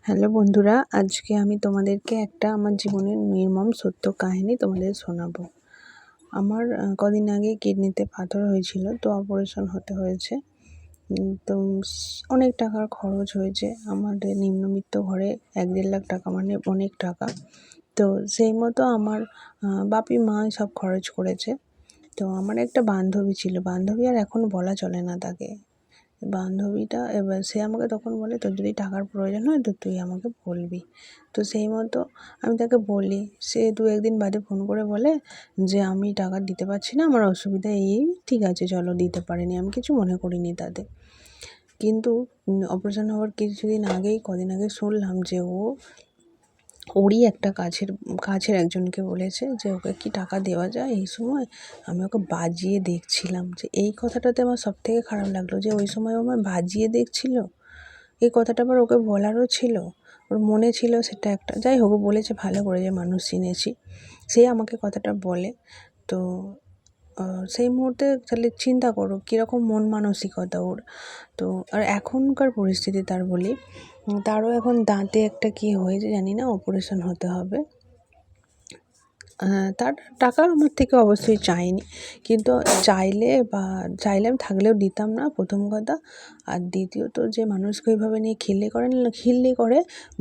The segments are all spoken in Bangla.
হ্যালো বন্ধুরা, আজকে আমি তোমাদেরকে একটা আমার জীবনের নির্মম সত্য কাহিনী তোমাদের শোনাবো। আমার কদিন আগে কিডনিতে পাথর হয়েছিল, তো অপারেশন হতে হয়েছে। তো অনেক টাকার খরচ হয়েছে। আমাদের নিম্নবিত্ত ঘরে 1-1.5 লাখ টাকা মানে অনেক টাকা। তো সেই মতো আমার বাপি মা সব খরচ করেছে। তো আমার একটা বান্ধবী ছিল, বান্ধবী আর এখন বলা চলে না তাকে। বান্ধবীটা এবার সে আমাকে তখন বলে, তোর যদি টাকার প্রয়োজন হয় তো তুই আমাকে বলবি। তো সেই মতো আমি তাকে বলি। সে 2-1 দিন বাদে ফোন করে বলে যে আমি টাকা দিতে পারছি না, আমার অসুবিধা এই। ঠিক আছে চলো, দিতে পারিনি, আমি কিছু মনে করিনি তাতে। কিন্তু অপারেশন হওয়ার কদিন আগে শুনলাম যে ওরই একটা কাছের একজনকে বলেছে যে ওকে কি টাকা দেওয়া যায় এই সময়। আমি ওকে বাজিয়ে দেখছিলাম, যে এই কথাটাতে আমার সবথেকে খারাপ লাগলো, যে ওই সময় ও আমায় বাজিয়ে দেখছিল। এই কথাটা আবার ওকে বলারও ছিল, ওর মনে ছিল সেটা একটা। যাই হোক, ও বলেছে ভালো করে, যে মানুষ চিনেছি। সে আমাকে কথাটা বলে। তো সেই মুহূর্তে তাহলে চিন্তা করো কীরকম মন মানসিকতা ওর। তো আর এখনকার পরিস্থিতি তার বলি, তারও এখন দাঁতে একটা কী হয়েছে জানি না, অপারেশন হতে হবে। তার টাকা আমার থেকে অবশ্যই চায়নি, কিন্তু চাইলে আমি থাকলেও দিতাম না, প্রথম কথা। আর দ্বিতীয়ত, যে মানুষকে ওইভাবে নিয়ে খিল্লি করে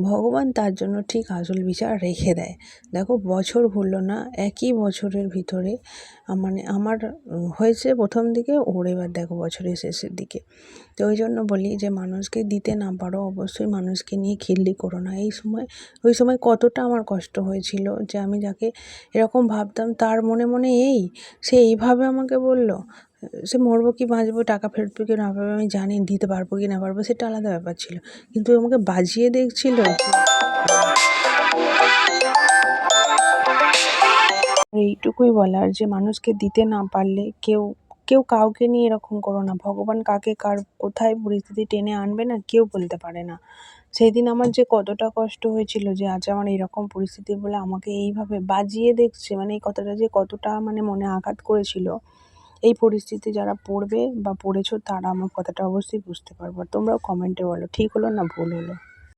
ভগবান তার জন্য ঠিক আসল বিচার রেখে দেয়। দেখো, বছর ঘুরলো না, একই বছরের ভিতরে মানে আমার হয়েছে প্রথম দিকে, ওর এবার দেখো বছরের শেষের দিকে। তো ওই জন্য বলি, যে মানুষকে দিতে না পারো অবশ্যই মানুষকে নিয়ে খিল্লি করো না। ওই সময় কতটা আমার কষ্ট হয়েছিল, যে আমি যাকে এরকম ভাবতাম তার মনে মনে সে এইভাবে আমাকে বলল। সে মরবো কি বাঁচবো, টাকা ফেরত পাবে কি না পাবে আমি জানি, দিতে পারবো কি না পারবো সেটা আলাদা ব্যাপার ছিল, কিন্তু আমাকে বাজিয়ে দেখছিল। এইটুকুই বলার, যে মানুষকে দিতে না পারলে কেউ কাউকে নিয়ে এরকম করো না। ভগবান কাকে কার কোথায় পরিস্থিতি টেনে আনবে না কেউ বলতে পারে না। সেদিন আমার যে কতটা কষ্ট হয়েছিল, যে আজ আমার এরকম পরিস্থিতি বলে আমাকে এইভাবে বাজিয়ে দেখছে, মানে এই কথাটা যে কতটা মানে মনে আঘাত করেছিল। এই পরিস্থিতি যারা পড়বে বা পড়েছো তারা আমার কথাটা অবশ্যই বুঝতে পারবে। তোমরাও কমেন্টে বলো ঠিক হলো না ভুল হলো।